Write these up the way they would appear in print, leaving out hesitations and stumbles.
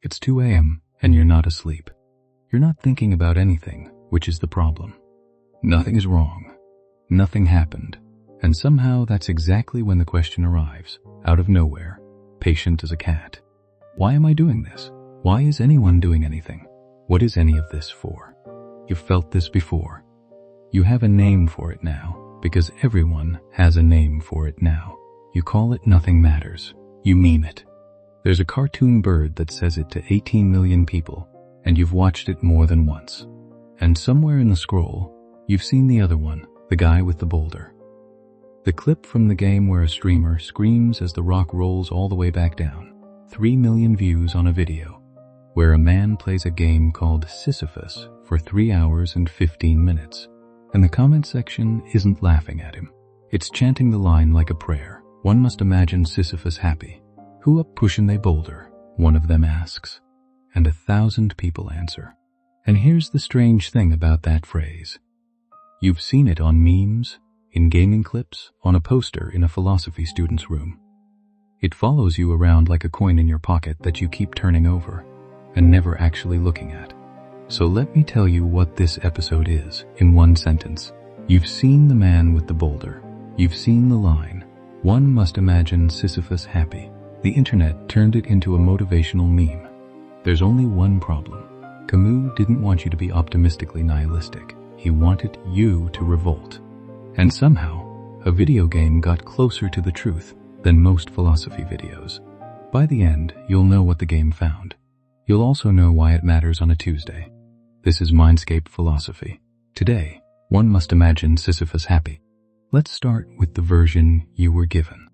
It's 2 a.m. and you're not asleep. You're not thinking about anything, which is the problem. Nothing is wrong. Nothing happened. And somehow that's exactly when the question arrives, out of nowhere, patient as a cat. Why am I doing this? Why is anyone doing anything? What is any of this for? You've felt this before. You have a name for it now, because everyone has a name for it now. You call it nothing matters. You meme it. There's a cartoon bird that says it to 18 million people, and you've watched it more than once. And somewhere in the scroll, you've seen the other one, the guy with the boulder. The clip from the game where a streamer screams as the rock rolls all the way back down. 3 million views on a video, where a man plays a game called Sisyphus for 3 hours and 15 minutes. And the comment section isn't laughing at him. It's chanting the line like a prayer. One must imagine Sisyphus happy. Who up pushin' they boulder? One of them asks. And 1,000 people answer. And here's the strange thing about that phrase. You've seen it on memes, in gaming clips, on a poster in a philosophy student's room. It follows you around like a coin in your pocket that you keep turning over and never actually looking at. So let me tell you what this episode is in one sentence. You've seen the man with the boulder. You've seen the line, one must imagine Sisyphus happy. The internet turned it into a motivational meme. There's only one problem. Camus didn't want you to be optimistically nihilistic. He wanted you to revolt. And somehow, a video game got closer to the truth than most philosophy videos. By the end, you'll know what the game found. You'll also know why it matters on a Tuesday. This is Mindscape Philosophy. Today, one must imagine Sisyphus happy. Let's start with the version you were given.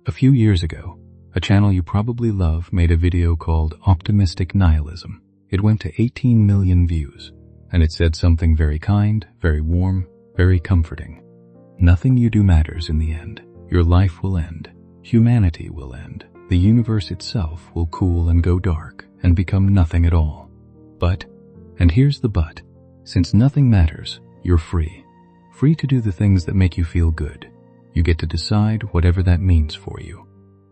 A few years ago, a channel you probably love made a video called Optimistic Nihilism. It went to 18 million views, and it said something very kind, very warm, very comforting. Nothing you do matters in the end. Your life will end. Humanity will end. The universe itself will cool and go dark and become nothing at all. But, and here's the but, since nothing matters, you're free. Free to do the things that make you feel good. You get to decide whatever that means for you.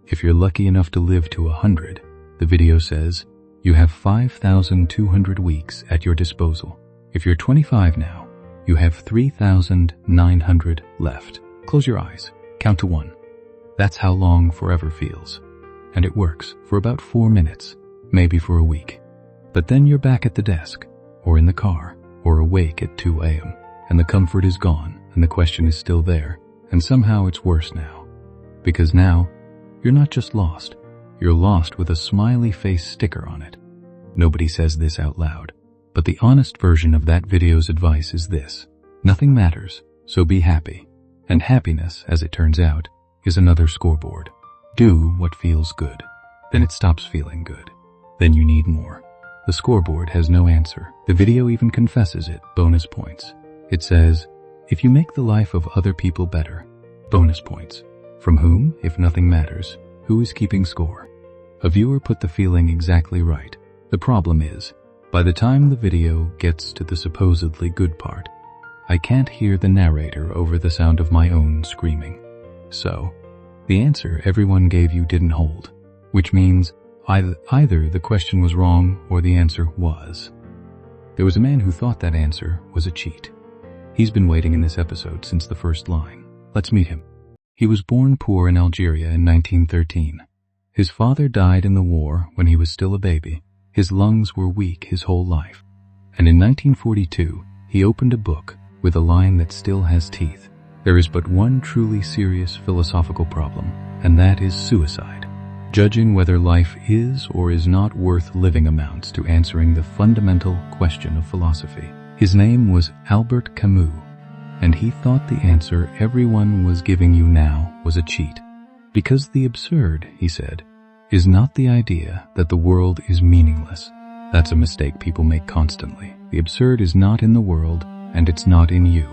If you're lucky enough to live to 100, the video says, you have 5,200 weeks at your disposal. If you're 25 now, you have 3,900 left. Close your eyes. Count to 1. That's how long forever feels. And it works for about 4 minutes, maybe for a week. But then you're back at the desk, or in the car, or awake at 2 a.m., and the comfort is gone, and the question is still there, and somehow it's worse now. Because now, you're not just lost, you're lost with a smiley face sticker on it. Nobody says this out loud, but the honest version of that video's advice is this. Nothing matters, so be happy. And happiness, as it turns out, is another scoreboard. Do what feels good. Then it stops feeling good. Then you need more. The scoreboard has no answer. The video even confesses it, bonus points. It says, if you make the life of other people better, bonus points. From whom, if nothing matters, who is keeping score? A viewer put the feeling exactly right. The problem is, by the time the video gets to the supposedly good part, I can't hear the narrator over the sound of my own screaming. So, the answer everyone gave you didn't hold, which means either the question was wrong or the answer was. There was a man who thought that answer was a cheat. He's been waiting in this episode since the first line. Let's meet him. He was born poor in Algeria in 1913. His father died in the war when he was still a baby. His lungs were weak his whole life. And in 1942, he opened a book with a line that still has teeth. There is but one truly serious philosophical problem, and that is suicide. Judging whether life is or is not worth living amounts to answering the fundamental question of philosophy. His name was Albert Camus, and he thought the answer everyone was giving you now was a cheat. Because the absurd, he said, is not the idea that the world is meaningless. That's a mistake people make constantly. The absurd is not in the world, and it's not in you.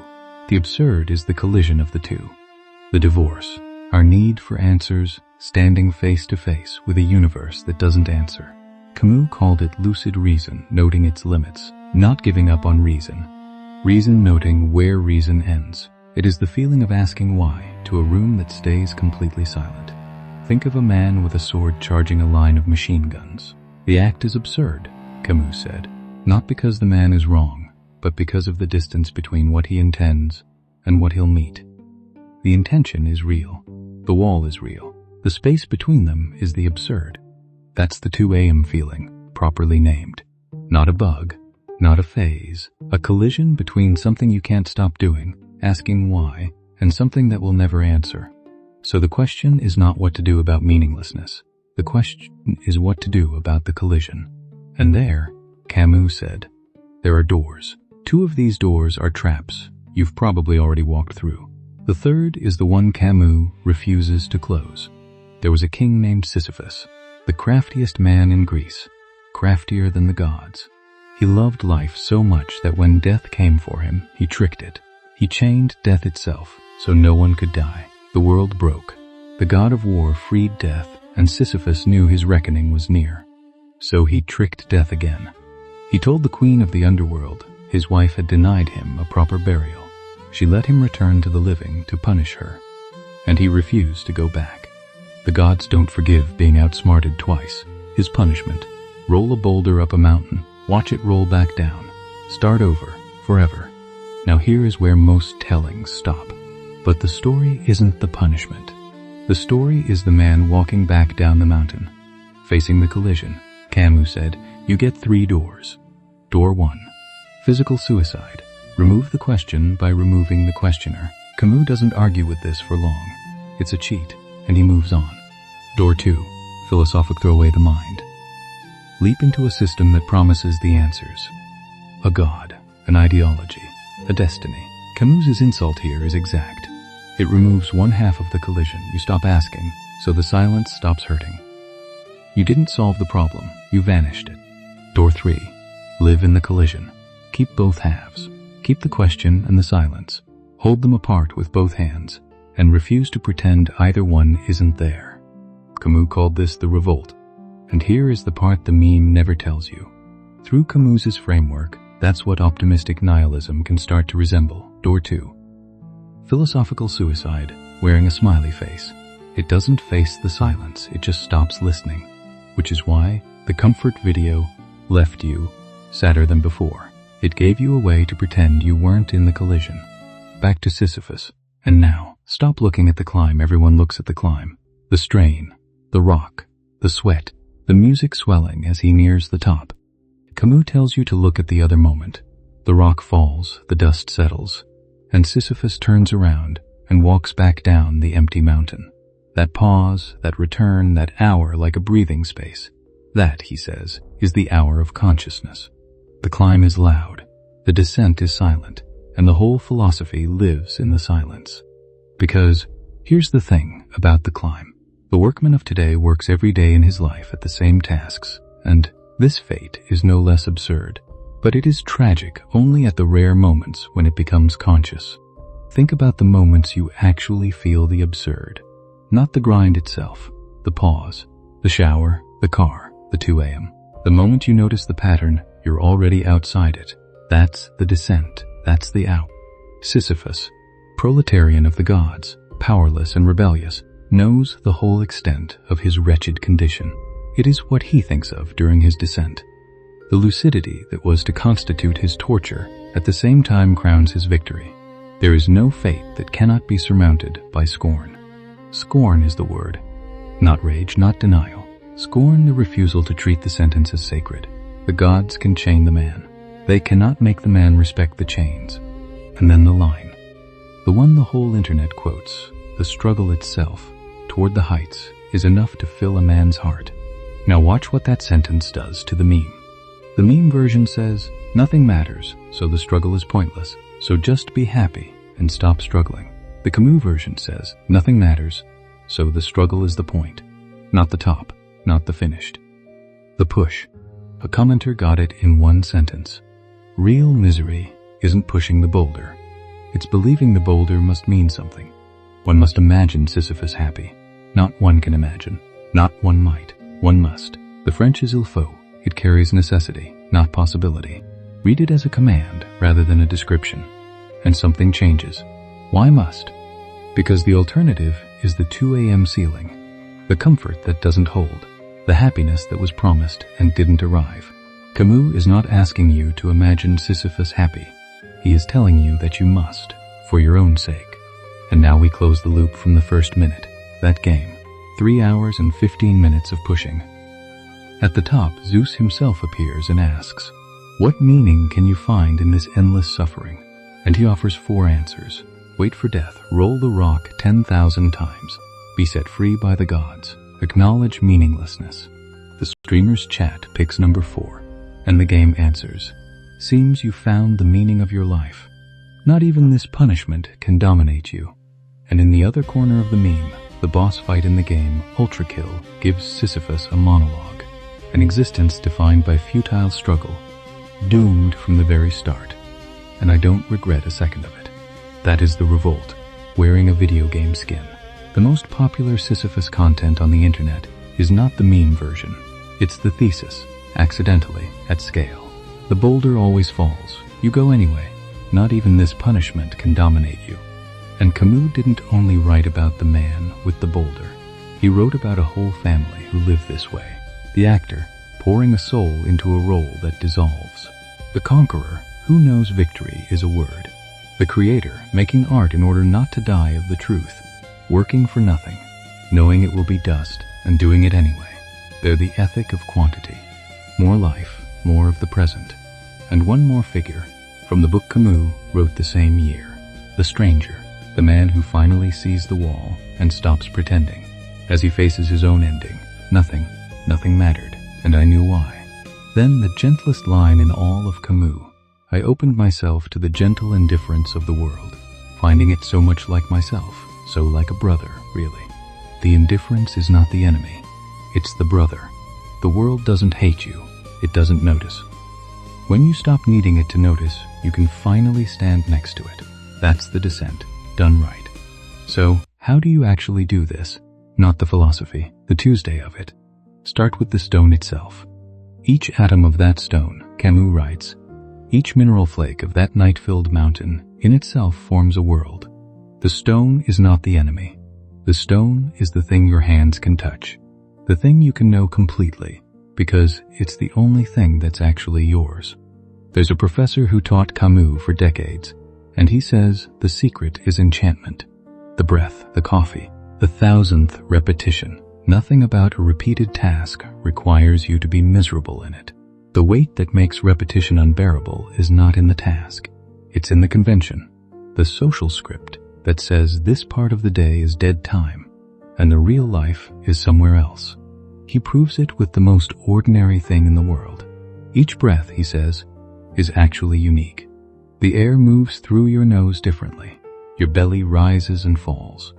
The absurd is the collision of the two. The divorce, our need for answers, standing face to face with a universe that doesn't answer. Camus called it lucid reason, noting its limits, not giving up on reason. Reason noting where reason ends. It is the feeling of asking why to a room that stays completely silent. Think of a man with a sword charging a line of machine guns. The act is absurd, Camus said, not because the man is wrong, but because of the distance between what he intends and what he'll meet. The intention is real. The wall is real. The space between them is the absurd. That's the 2 a.m. feeling, properly named. Not a bug, not a phase, a collision between something you can't stop doing, asking why, and something that will never answer. So the question is not what to do about meaninglessness. The question is what to do about the collision. And there, Camus said, there are doors. 2 of these doors are traps you've probably already walked through. The third is the one Camus refuses to close. There was a king named Sisyphus, the craftiest man in Greece, craftier than the gods. He loved life so much that when death came for him, he tricked it. He chained death itself, so no one could die. The world broke. The god of war freed death, and Sisyphus knew his reckoning was near. So he tricked death again. He told the queen of the underworld his wife had denied him a proper burial. She let him return to the living to punish her, and he refused to go back. The gods don't forgive being outsmarted twice. His punishment: roll a boulder up a mountain, watch it roll back down, start over, forever. Now here is where most tellings stop. But the story isn't the punishment. The story is the man walking back down the mountain, facing the collision. Camus said, you get 3 doors. Door 1, physical suicide. Remove the question by removing the questioner. Camus doesn't argue with this for long. It's a cheat, and he moves on. Door 2, philosophic throw away the mind. Leap into a system that promises the answers. A god, an ideology, a destiny. Camus's insult here is exact. It removes 1/2 of the collision. You stop asking, so the silence stops hurting. You didn't solve the problem, you vanished it. Door 3, live in the collision. Keep both halves. Keep the question and the silence. Hold them apart with both hands, and refuse to pretend either one isn't there. Camus called this the revolt. And here is the part the meme never tells you. Through Camus's framework, that's what optimistic nihilism can start to resemble. Door 2, philosophical suicide, wearing a smiley face. It doesn't face the silence, it just stops listening. Which is why the comfort video left you sadder than before. It gave you a way to pretend you weren't in the collision. Back to Sisyphus. And now, stop looking at the climb. Everyone looks at the climb. The strain, the rock, the sweat, the music swelling as he nears the top. Camus tells you to look at the other moment. The rock falls, the dust settles, and Sisyphus turns around and walks back down the empty mountain. That pause, that return, that hour like a breathing space. That, he says, is the hour of consciousness. The climb is loud, the descent is silent, and the whole philosophy lives in the silence. Because here's the thing about the climb. The workman of today works every day in his life at the same tasks, and this fate is no less absurd. But it is tragic only at the rare moments when it becomes conscious. Think about the moments you actually feel the absurd. Not the grind itself, the pause, the shower, the car, the 2 a.m. The moment you notice the pattern, you're already outside it. That's the descent. That's the out. Sisyphus, proletarian of the gods, powerless and rebellious, knows the whole extent of his wretched condition. It is what he thinks of during his descent. The lucidity that was to constitute his torture at the same time crowns his victory. There is no fate that cannot be surmounted by scorn. Scorn is the word. Not rage, not denial. Scorn, the refusal to treat the sentence as sacred. The gods can chain the man. They cannot make the man respect the chains. And then the line. The one the whole internet quotes. The struggle itself, toward the heights, is enough to fill a man's heart. Now watch what that sentence does to the meme. The meme version says, nothing matters, so the struggle is pointless, so just be happy and stop struggling. The Camus version says, nothing matters, so the struggle is the point, not the top, not the finished. The push. A commenter got it in one sentence. Real misery isn't pushing the boulder. It's believing the boulder must mean something. One must imagine Sisyphus happy. Not one can imagine. Not one might. One must. The French is il faut. It carries necessity, not possibility. Read it as a command rather than a description. And something changes. Why must? Because the alternative is the 2 a.m. ceiling. The comfort that doesn't hold. the happiness that was promised and didn't arrive. Camus is not asking you to imagine Sisyphus happy. He is telling you that you must, for your own sake. And now we close the loop from the first minute. That game. 3 hours and 15 minutes of pushing. At the top, Zeus himself appears and asks, "What meaning can you find in this endless suffering?" And he offers 4 answers. Wait for death, roll the rock 10,000 times, be set free by the gods, acknowledge meaninglessness. The streamer's chat picks number 4, and the game answers, "Seems you found the meaning of your life. Not even this punishment can dominate you." And in the other corner of the meme, the boss fight in the game, Ultra Kill, gives Sisyphus a monologue, an existence defined by futile struggle, doomed from the very start. And I don't regret a second of it. That is the Revolt, wearing a video game skin. The most popular Sisyphus content on the internet is not the meme version. It's the thesis, accidentally, at scale. The boulder always falls. You go anyway. Not even this punishment can dominate you. And Camus didn't only write about the man with the boulder. He wrote about a whole family who live this way. The actor, pouring a soul into a role that dissolves. The conqueror, who knows victory is a word. The creator, making art in order not to die of the truth. Working for nothing, knowing it will be dust, and doing it anyway. They're the ethic of quantity. More life, more of the present. And one more figure, from the book Camus wrote the same year. The stranger, the man who finally sees the wall and stops pretending. As he faces his own ending, nothing mattered, and I knew why. Then the gentlest line in all of Camus, I opened myself to the gentle indifference of the world, finding it so much like myself, so like a brother, really. The indifference is not the enemy, it's the brother. The world doesn't hate you, it doesn't notice. When you stop needing it to notice, you can finally stand next to it. That's the descent, done right. So, how do you actually do this? Not the philosophy, the Tuesday of it. Start with the stone itself. Each atom of that stone, Camus writes, each mineral flake of that night-filled mountain in itself forms a world. The stone is not the enemy. The stone is the thing your hands can touch. The thing you can know completely, because it's the only thing that's actually yours. There's a professor who taught Camus for decades, and he says the secret is enchantment. The breath, the coffee, the 1,000th repetition. Nothing about a repeated task requires you to be miserable in it. The weight that makes repetition unbearable is not in the task. It's in the convention, the social script that says this part of the day is dead time, and the real life is somewhere else. He proves it with the most ordinary thing in the world. Each breath, he says, is actually unique. The air moves through your nose differently. Your belly rises and falls.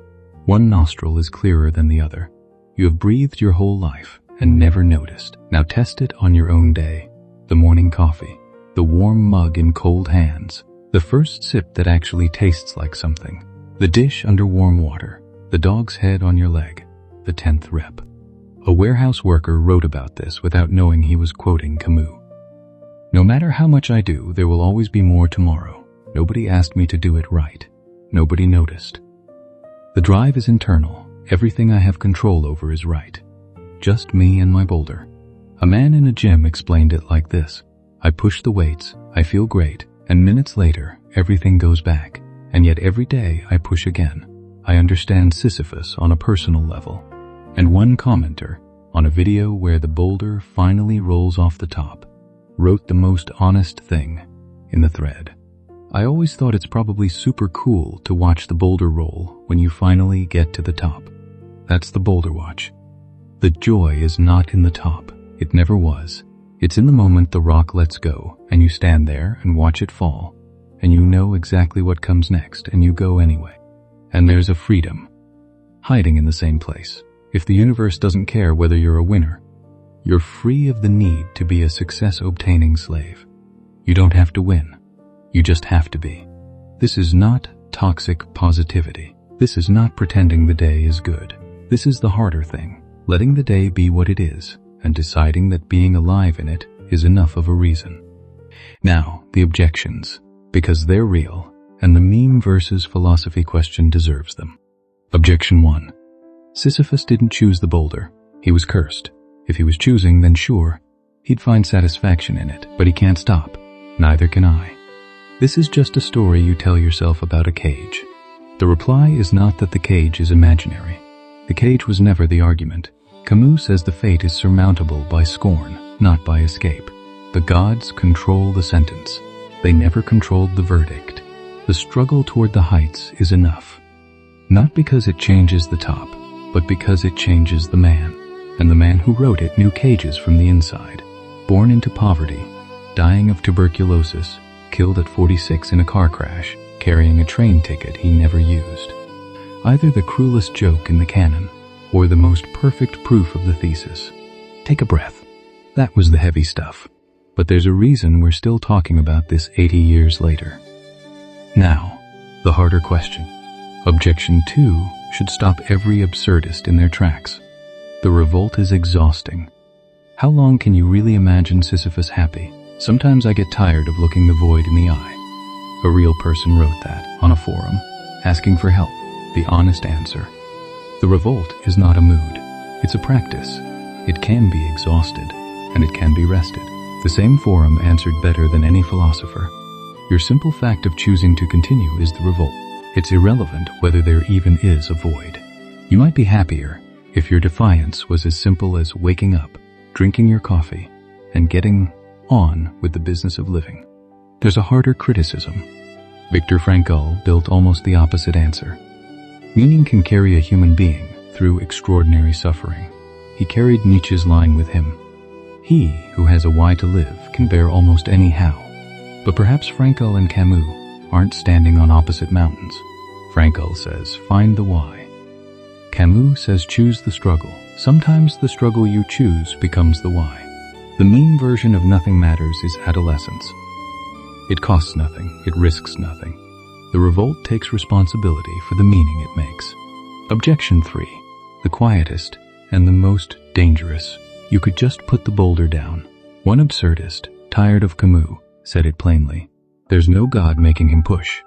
One nostril is clearer than the other. You have breathed your whole life and never noticed. Now test it on your own day. The morning coffee, the warm mug in cold hands, the first sip that actually tastes like something, the dish under warm water, the dog's head on your leg, the 10th rep. A warehouse worker wrote about this without knowing he was quoting Camus. No matter how much I do, there will always be more tomorrow. Nobody asked me to do it right. Nobody noticed. The drive is internal. Everything I have control over is right. Just me and my boulder. A man in a gym explained it like this. I push the weights, I feel great, and minutes later, everything goes back. And yet every day I push again. I understand Sisyphus on a personal level. And one commenter, on a video where the boulder finally rolls off the top, wrote the most honest thing in the thread. I always thought it's probably super cool to watch the boulder roll when you finally get to the top. That's the boulder watch. The joy is not in the top. It never was. It's in the moment the rock lets go, and you stand there and watch it fall, and you know exactly what comes next, and you go anyway. And there's a freedom, hiding in the same place. If the universe doesn't care whether you're a winner, you're free of the need to be a success-obtaining slave. You don't have to win. You just have to be. This is not toxic positivity. This is not pretending the day is good. This is the harder thing, letting the day be what it is, and deciding that being alive in it is enough of a reason. Now, the objections, because they're real, and the meme versus philosophy question deserves them. Objection 1. Sisyphus didn't choose the boulder. He was cursed. If he was choosing, then sure, he'd find satisfaction in it, but he can't stop. Neither can I. This is just a story you tell yourself about a cage. The reply is not that the cage is imaginary. The cage was never the argument. Camus says the fate is surmountable by scorn, not by escape. The gods control the sentence. They never controlled the verdict. The struggle toward the heights is enough. Not because it changes the top, but because it changes the man. And the man who wrote it knew cages from the inside. Born into poverty, dying of tuberculosis, killed at 46 in a car crash, carrying a train ticket he never used. Either the cruelest joke in the canon, or the most perfect proof of the thesis. Take a breath. That was the heavy stuff. But there's a reason we're still talking about this 80 years later. Now, the harder question. Objection 2 should stop every absurdist in their tracks. The revolt is exhausting. How long can you really imagine Sisyphus happy? Sometimes I get tired of looking the void in the eye. A real person wrote that on a forum, asking for help. The honest answer. The revolt is not a mood. It's a practice. It can be exhausted, and it can be rested. The same forum answered better than any philosopher. Your simple fact of choosing to continue is the revolt. It's irrelevant whether there even is a void. You might be happier if your defiance was as simple as waking up, drinking your coffee, and getting on with the business of living. There's a harder criticism. Viktor Frankl built almost the opposite answer. Meaning can carry a human being through extraordinary suffering. He carried Nietzsche's line with him. He who has a why to live can bear almost any how. But perhaps Frankl and Camus aren't standing on opposite mountains. Frankl says, find the why. Camus says, choose the struggle. Sometimes the struggle you choose becomes the why. The mean version of nothing matters is adolescence. It costs nothing. It risks nothing. The revolt takes responsibility for the meaning it makes. Objection 3. The quietest and the most dangerous. You could just put the boulder down. One absurdist, tired of Camus, said it plainly. There's no God making him push.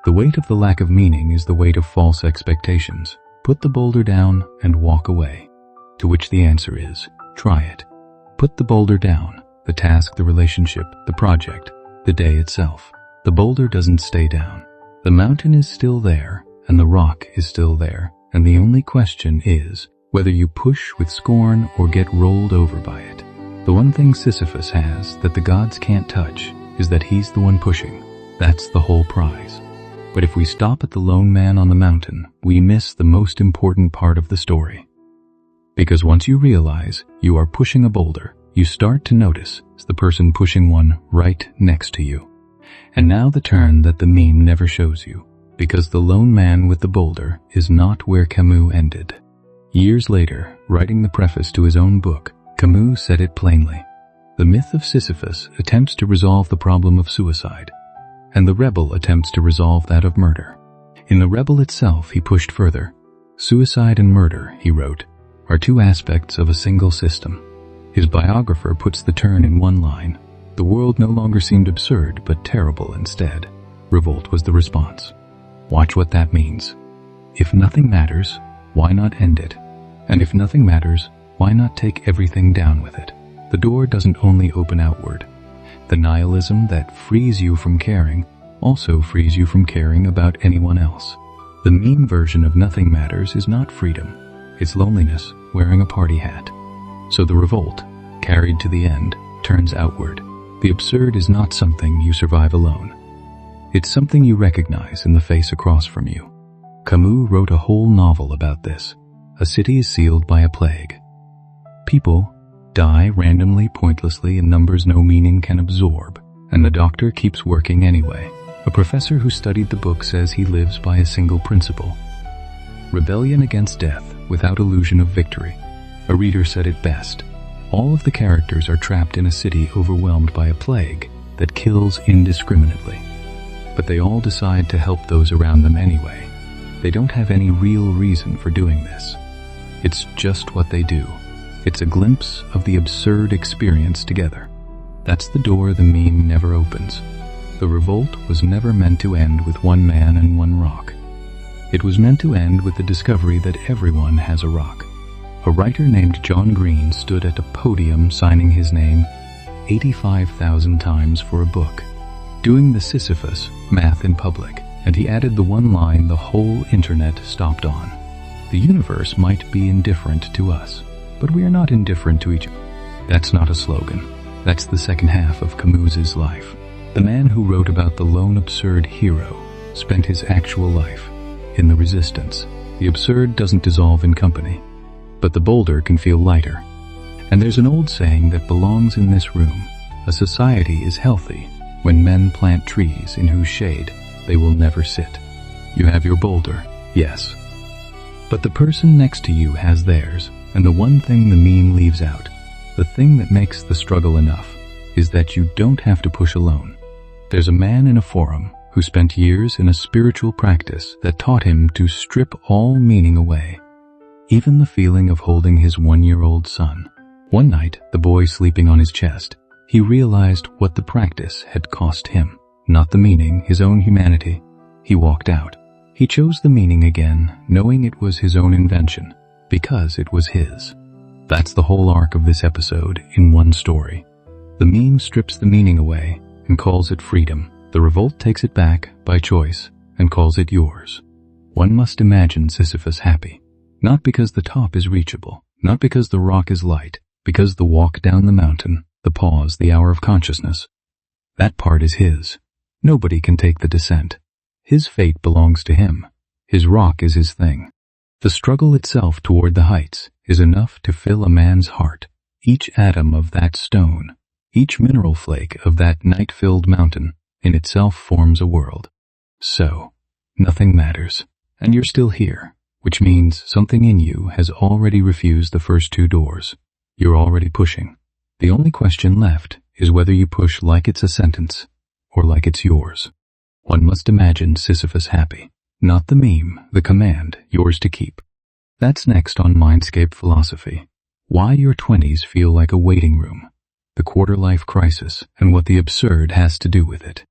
The weight of the lack of meaning is the weight of false expectations. Put the boulder down and walk away. To which the answer is, try it. Put the boulder down. The task, the relationship, the project, the day itself. The boulder doesn't stay down. The mountain is still there, and the rock is still there, and the only question is whether you push with scorn or get rolled over by it. The one thing Sisyphus has that the gods can't touch is that he's the one pushing. That's the whole prize. But if we stop at the lone man on the mountain, we miss the most important part of the story. Because once you realize you are pushing a boulder, you start to notice the person pushing one right next to you. And now the turn that the meme never shows you, because the lone man with the boulder is not where Camus ended. Years later, writing the preface to his own book, Camus said it plainly. The myth of Sisyphus attempts to resolve the problem of suicide, and the rebel attempts to resolve that of murder. In the rebel itself, he pushed further. Suicide and murder, he wrote, are two aspects of a single system. His biographer puts the turn in one line. The world no longer seemed absurd, but terrible instead. Revolt was the response. Watch what that means. If nothing matters, why not end it? And if nothing matters, why not take everything down with it? The door doesn't only open outward. The nihilism that frees you from caring also frees you from caring about anyone else. The meme version of nothing matters is not freedom. It's loneliness wearing a party hat. So the revolt, carried to the end, turns outward. The absurd is not something you survive alone. It's something you recognize in the face across from you. Camus wrote a whole novel about this. A city is sealed by a plague. People die randomly, pointlessly, in numbers no meaning can absorb, and the doctor keeps working anyway. A professor who studied the book says he lives by a single principle. Rebellion against death without illusion of victory. A reader said it best. All of the characters are trapped in a city overwhelmed by a plague that kills indiscriminately. But they all decide to help those around them anyway. They don't have any real reason for doing this. It's just what they do. It's a glimpse of the absurd experience together. That's the door the meme never opens. The revolt was never meant to end with one man and one rock. It was meant to end with the discovery that everyone has a rock. a writer named John Green stood at a podium signing his name 85,000 times for a book, doing the Sisyphus math in public, and he added the one line the whole internet stopped on. The universe might be indifferent to us, but we are not indifferent to each other. That's not a slogan. That's the second half of Camus's life. The man who wrote about the lone absurd hero spent his actual life in the resistance. The absurd doesn't dissolve in company, but the boulder can feel lighter. And there's an old saying that belongs in this room: a society is healthy when men plant trees in whose shade they will never sit. You have your boulder, yes. But the person next to you has theirs, and the one thing the meme leaves out, the thing that makes the struggle enough, is that you don't have to push alone. There's a man in a forum who spent years in a spiritual practice that taught him to strip all meaning away, even the feeling of holding his 1-year-old son. One night, the boy sleeping on his chest, he realized what the practice had cost him. Not the meaning, his own humanity. He walked out. He chose the meaning again, knowing it was his own invention, because it was his. That's the whole arc of this episode in one story. The meme strips the meaning away and calls it freedom. The revolt takes it back by choice and calls it yours. One must imagine Sisyphus happy, not because the top is reachable, not because the rock is light, because the walk down the mountain, the pause, the hour of consciousness, that part is his. Nobody can take the descent. His fate belongs to him. His rock is his thing. The struggle itself toward the heights is enough to fill a man's heart. Each atom of that stone, each mineral flake of that night-filled mountain in itself forms a world. So, nothing matters, and you're still here, which means something in you has already refused the first 2 doors. You're already pushing. The only question left is whether you push like it's a sentence or like it's yours. One must imagine Sisyphus happy, not the meme, the command, yours to keep. That's next on Mindscape Philosophy. Why your 20s feel like a waiting room, the quarter-life crisis, and what the absurd has to do with it.